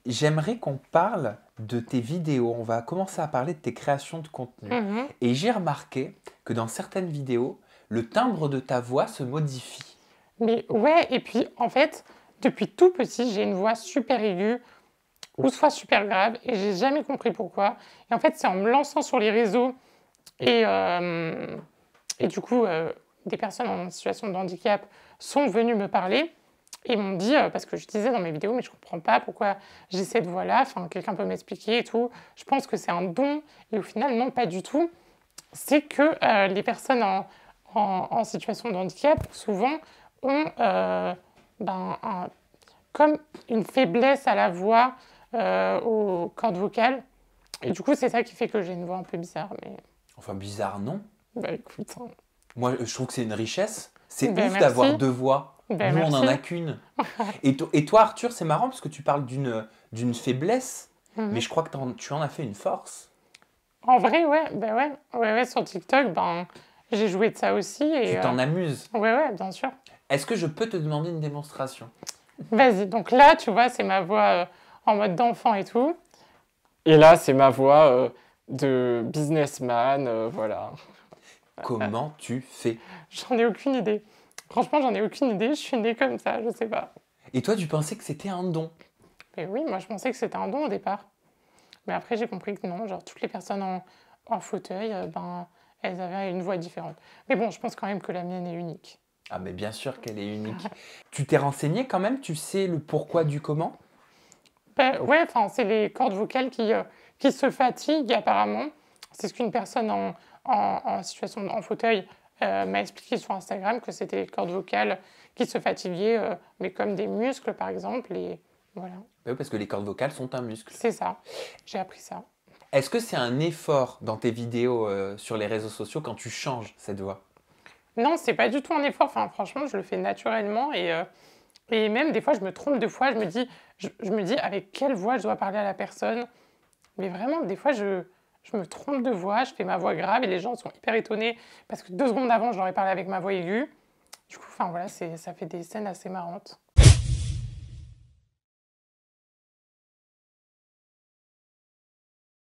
J'aimerais qu'on parle de tes vidéos. On va commencer à parler de tes créations de contenu. Mhm. Et j'ai remarqué que dans certaines vidéos, le timbre de ta voix se modifie. Mais ouais, et puis en fait, depuis tout petit, j'ai une voix super aiguë ou soit super grave et j'ai jamais compris pourquoi. Et en fait, c'est en me lançant sur les réseaux et, euh, et du coup, des personnes en situation de handicap sont venues me parler et m'ont dit, parce que je disais dans mes vidéos, mais je comprends pas pourquoi j'ai cette voix-là, enfin, quelqu'un peut m'expliquer et tout. Je pense que c'est un don et au final, non, pas du tout. C'est que les personnes en situation de handicap, souvent, ont comme une faiblesse à la voix, aux cordes vocales. Et du coup, c'est ça qui fait que j'ai une voix un peu bizarre. Mais Enfin, bizarre, non? bah écoute, hein. Moi, je trouve que c'est une richesse. C'est Ben ouf d'avoir merci, deux voix. ben Nous, on n'en merci. a qu'une. Et toi, Arthur, c'est marrant parce que tu parles d'une faiblesse, mais Mhm. je crois que tu en as fait une force. En vrai, ouais, ben ouais, sur TikTok, ben, j'ai joué de ça aussi. Tu t'en amuses. Ouais, bien sûr. Est-ce que je peux te demander une démonstration? Vas-y, donc là, tu vois, c'est ma voix en mode d'enfant et tout. Et là, c'est ma voix de businessman, voilà. Comment tu fais? J'en ai aucune idée. Franchement, j'en ai aucune idée. Je suis née comme ça, je sais pas. Et toi, tu pensais que c'était un don? Mais oui, moi, je pensais que c'était un don au départ. Mais après, j'ai compris que non. Genre, toutes les personnes en fauteuil, ben, elles avaient une voix différente. Mais bon, je pense quand même que la mienne est unique. Ah, mais bien sûr qu'elle est unique. Tu t'es renseigné quand même? Tu sais le pourquoi du comment? Ben, ouais, enfin, c'est les cordes vocales qui se fatiguent, apparemment. C'est ce qu'une personne en situation en fauteuil m'a expliqué sur Instagram, que c'était les cordes vocales qui se fatiguaient, mais comme des muscles, par exemple. Et voilà, Bah oui, parce que les cordes vocales sont un muscle. c'est ça. J'ai appris ça. Est-ce que c'est un effort dans tes vidéos sur les réseaux sociaux quand tu changes cette voix? Non, c'est pas du tout un effort. Enfin, franchement, je le fais naturellement. Et même, des fois, je me trompe de fois. Je me dis avec quelle voix je dois parler à la personne. Mais vraiment, des fois, je me trompe de voix. Je fais ma voix grave et les gens sont hyper étonnés parce que 2 secondes avant, je leur ai parlé avec ma voix aiguë. Du coup, enfin, voilà, ça fait des scènes assez marrantes.